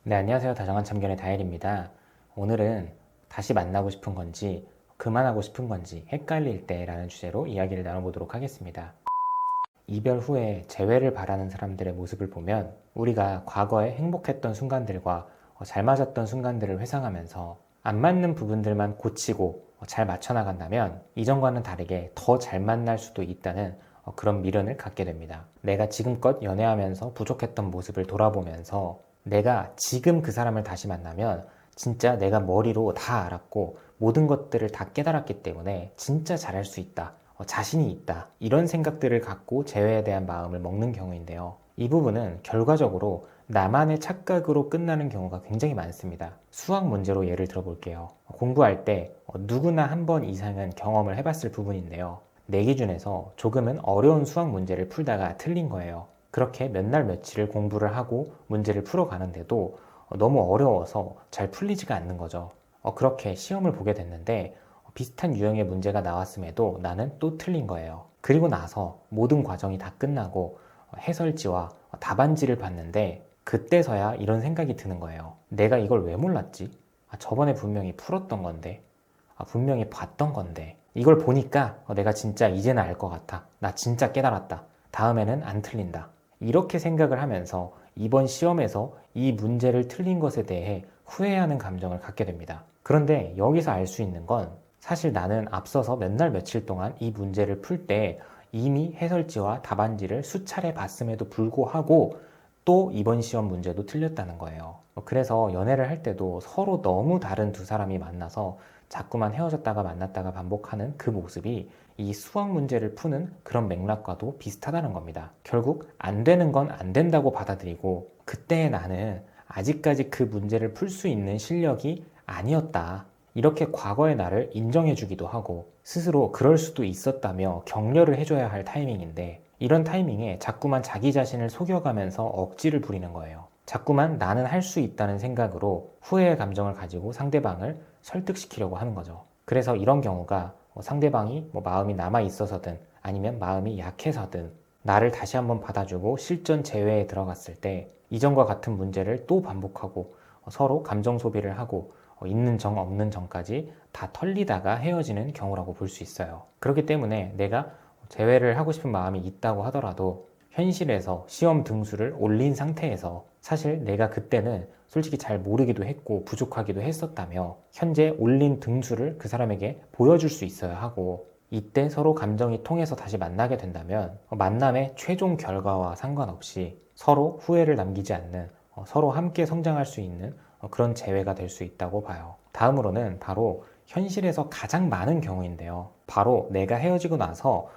네, 안녕하세요. 다정한 참견의 다엘입니다. 오늘은 다시 만나고 싶은 건지, 그만하고 싶은 건지, 헷갈릴 때라는 주제로 이야기를 나눠보도록 하겠습니다. 이별 후에 재회를 바라는 사람들의 모습을 보면 우리가 과거에 행복했던 순간들과 잘 맞았던 순간들을 회상하면서 안 맞는 부분들만 고치고 잘 맞춰나간다면 이전과는 다르게 더 잘 만날 수도 있다는 그런 미련을 갖게 됩니다. 내가 지금껏 연애하면서 부족했던 모습을 돌아보면서 내가 지금 그 사람을 다시 만나면 진짜 내가 머리로 다 알았고 모든 것들을 다 깨달았기 때문에 진짜 잘할 수 있다. 자신이 있다. 이런 생각들을 갖고 재회에 대한 마음을 먹는 경우인데요. 이 부분은 결과적으로 나만의 착각으로 끝나는 경우가 굉장히 많습니다. 수학 문제로 예를 들어볼게요. 공부할 때 누구나 한 번 이상은 경험을 해봤을 부분인데요. 내 기준에서 조금은 어려운 수학 문제를 풀다가 틀린 거예요. 그렇게 몇 날 며칠을 공부를 하고 문제를 풀어가는데도 너무 어려워서 잘 풀리지가 않는 거죠. 그렇게 시험을 보게 됐는데 비슷한 유형의 문제가 나왔음에도 나는 또 틀린 거예요. 그리고 나서 모든 과정이 다 끝나고 해설지와 답안지를 봤는데 그때서야 이런 생각이 드는 거예요. 내가 이걸 왜 몰랐지? 저번에 분명히 풀었던 건데, 분명히 봤던 건데, 이걸 보니까 내가 진짜 이제는 알 것 같아. 나 진짜 깨달았다. 다음에는 안 틀린다. 이렇게 생각을 하면서 이번 시험에서 이 문제를 틀린 것에 대해 후회하는 감정을 갖게 됩니다. 그런데 여기서 알 수 있는 건 사실 나는 앞서서 몇 날 며칠 동안 이 문제를 풀 때 이미 해설지와 답안지를 수차례 봤음에도 불구하고 또 이번 시험 문제도 틀렸다는 거예요. 그래서 연애를 할 때도 서로 너무 다른 두 사람이 만나서 자꾸만 헤어졌다가 만났다가 반복하는 그 모습이 이 수학 문제를 푸는 그런 맥락과도 비슷하다는 겁니다. 결국 안 되는 건 안 된다고 받아들이고 그때의 나는 아직까지 그 문제를 풀 수 있는 실력이 아니었다. 이렇게 과거의 나를 인정해주기도 하고 스스로 그럴 수도 있었다며 격려를 해줘야 할 타이밍인데 이런 타이밍에 자꾸만 자기 자신을 속여가면서 억지를 부리는 거예요. 자꾸만 나는 할 수 있다는 생각으로 후회의 감정을 가지고 상대방을 설득시키려고 하는 거죠. 그래서 이런 경우가 상대방이 마음이 남아 있어서든 아니면 마음이 약해서든 나를 다시 한번 받아주고 실전 재회에 들어갔을 때 이전과 같은 문제를 또 반복하고 서로 감정 소비를 하고 있는 정 없는 정까지 다 털리다가 헤어지는 경우라고 볼 수 있어요. 그렇기 때문에 내가 재회를 하고 싶은 마음이 있다고 하더라도 현실에서 시험 등수를 올린 상태에서 사실 내가 그때는 솔직히 잘 모르기도 했고 부족하기도 했었다며 현재 올린 등수를 그 사람에게 보여줄 수 있어야 하고 이때 서로 감정이 통해서 다시 만나게 된다면 만남의 최종 결과와 상관없이 서로 후회를 남기지 않는 서로 함께 성장할 수 있는 그런 재회가 될 수 있다고 봐요. 다음으로는 바로 현실에서 가장 많은 경우인데요. 바로 내가 헤어지고 나서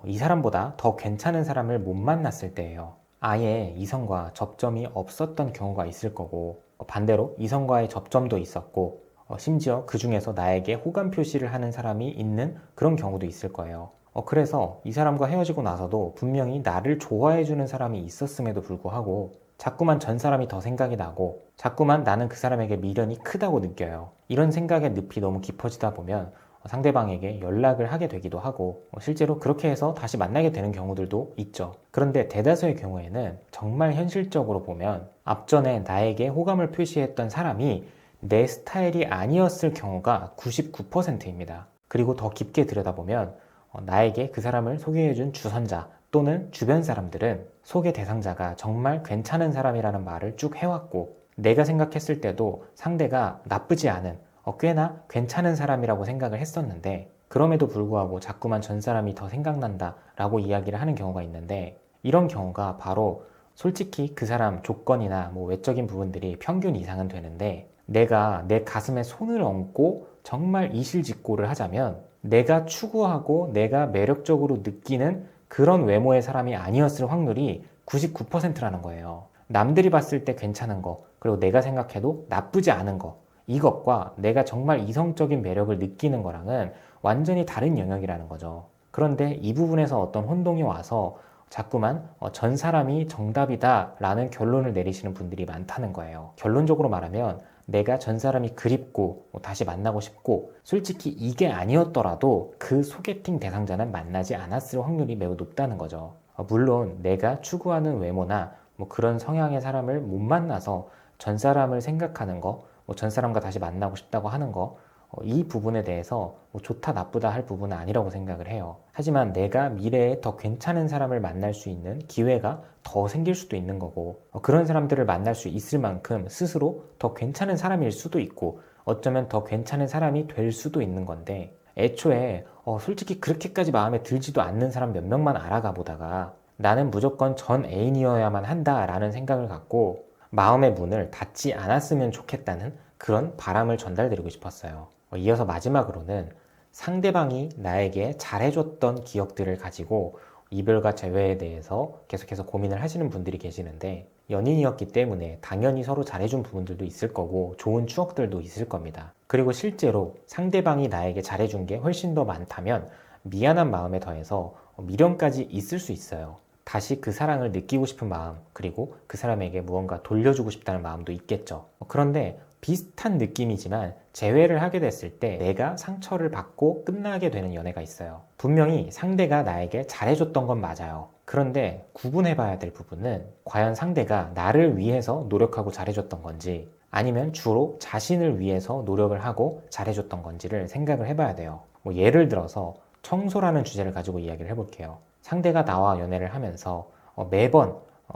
이 사람보다 더 괜찮은 사람을 못 만났을 때예요. 아예 이성과 접점이 없었던 경우가 있을 거고 반대로 이성과의 접점도 있었고 심지어 그 중에서 나에게 호감 표시를 하는 사람이 있는 그런 경우도 있을 거예요. 그래서 이 사람과 헤어지고 나서도 분명히 나를 좋아해주는 사람이 있었음에도 불구하고 자꾸만 전 사람이 더 생각이 나고 자꾸만 나는 그 사람에게 미련이 크다고 느껴요. 이런 생각의 늪이 너무 깊어지다 보면 상대방에게 연락을 하게 되기도 하고 실제로 그렇게 해서 다시 만나게 되는 경우들도 있죠. 그런데 대다수의 경우에는 정말 현실적으로 보면 앞전에 나에게 호감을 표시했던 사람이 내 스타일이 아니었을 경우가 99%입니다. 그리고 더 깊게 들여다보면 나에게 그 사람을 소개해준 주선자 또는 주변 사람들은 소개 대상자가 정말 괜찮은 사람이라는 말을 쭉 해왔고 내가 생각했을 때도 상대가 나쁘지 않은 꽤나 괜찮은 사람이라고 생각을 했었는데 그럼에도 불구하고 자꾸만 전 사람이 더 생각난다 라고 이야기를 하는 경우가 있는데 이런 경우가 바로 솔직히 그 사람 조건이나 외적인 부분들이 평균 이상은 되는데 내가 내 가슴에 손을 얹고 정말 이실직고를 하자면 내가 추구하고 내가 매력적으로 느끼는 그런 외모의 사람이 아니었을 확률이 99%라는 거예요. 남들이 봤을 때 괜찮은 거, 그리고 내가 생각해도 나쁘지 않은 거, 이것과 내가 정말 이성적인 매력을 느끼는 거랑은 완전히 다른 영역이라는 거죠. 그런데 이 부분에서 어떤 혼동이 와서 자꾸만 전 사람이 정답이다 라는 결론을 내리시는 분들이 많다는 거예요. 결론적으로 말하면 내가 전 사람이 그립고 다시 만나고 싶고 솔직히 이게 아니었더라도 그 소개팅 대상자는 만나지 않았을 확률이 매우 높다는 거죠. 물론 내가 추구하는 외모나 그런 성향의 사람을 못 만나서 전 사람을 생각하는 거, 전 사람과 다시 만나고 싶다고 하는 거, 이 부분에 대해서 좋다 나쁘다 할 부분은 아니라고 생각을 해요. 하지만 내가 미래에 더 괜찮은 사람을 만날 수 있는 기회가 더 생길 수도 있는 거고, 그런 사람들을 만날 수 있을 만큼 스스로 더 괜찮은 사람일 수도 있고, 어쩌면 더 괜찮은 사람이 될 수도 있는 건데, 애초에 솔직히 그렇게까지 마음에 들지도 않는 사람 몇 명만 알아가 보다가 나는 무조건 전 애인이어야만 한다라는 생각을 갖고 마음의 문을 닫지 않았으면 좋겠다는 그런 바람을 전달드리고 싶었어요. 이어서 마지막으로는 상대방이 나에게 잘해줬던 기억들을 가지고 이별과 재회에 대해서 계속해서 고민을 하시는 분들이 계시는데, 연인이었기 때문에 당연히 서로 잘해준 부분들도 있을 거고 좋은 추억들도 있을 겁니다. 그리고 실제로 상대방이 나에게 잘해준 게 훨씬 더 많다면 미안한 마음에 더해서 미련까지 있을 수 있어요. 다시 그 사랑을 느끼고 싶은 마음, 그리고 그 사람에게 무언가 돌려주고 싶다는 마음도 있겠죠. 그런데 비슷한 느낌이지만 재회를 하게 됐을 때 내가 상처를 받고 끝나게 되는 연애가 있어요. 분명히 상대가 나에게 잘해줬던 건 맞아요. 그런데 구분해 봐야 될 부분은 과연 상대가 나를 위해서 노력하고 잘해줬던 건지, 아니면 주로 자신을 위해서 노력을 하고 잘해줬던 건지를 생각을 해봐야 돼요. 예를 들어서 청소라는 주제를 가지고 이야기를 해볼게요. 상대가 나와 연애를 하면서 매번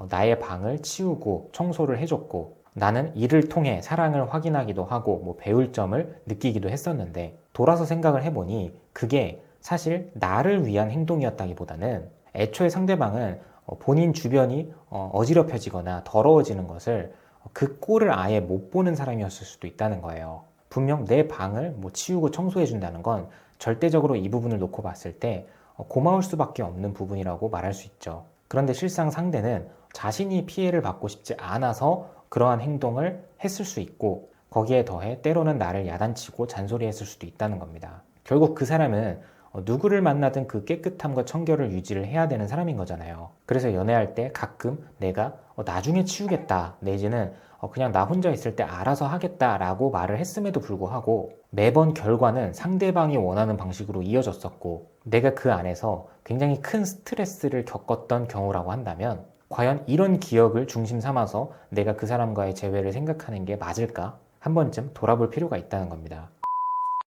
나의 방을 치우고 청소를 해줬고, 나는 이를 통해 사랑을 확인하기도 하고 배울 점을 느끼기도 했었는데, 돌아서 생각을 해보니 그게 사실 나를 위한 행동이었다기보다는 애초에 상대방은 본인 주변이 어지럽혀지거나 더러워지는 것을 그 꼴을 아예 못 보는 사람이었을 수도 있다는 거예요. 분명 내 방을 치우고 청소해 준다는 건 절대적으로 이 부분을 놓고 봤을 때 고마울 수밖에 없는 부분이라고 말할 수 있죠. 그런데 실상 상대는 자신이 피해를 받고 싶지 않아서 그러한 행동을 했을 수 있고, 거기에 더해 때로는 나를 야단치고 잔소리했을 수도 있다는 겁니다. 결국 그 사람은 누구를 만나든 그 깨끗함과 청결을 유지를 해야 되는 사람인 거잖아요. 그래서 연애할 때 가끔 내가 나중에 치우겠다, 내지는 그냥 나 혼자 있을 때 알아서 하겠다 라고 말을 했음에도 불구하고 매번 결과는 상대방이 원하는 방식으로 이어졌었고, 내가 그 안에서 굉장히 큰 스트레스를 겪었던 경우라고 한다면 과연 이런 기억을 중심 삼아서 내가 그 사람과의 재회를 생각하는 게 맞을까? 한 번쯤 돌아볼 필요가 있다는 겁니다.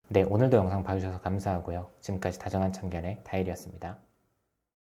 네, 오늘도 영상 봐주셔서 감사하고요. 지금까지 다정한 참견의 다일이었습니다.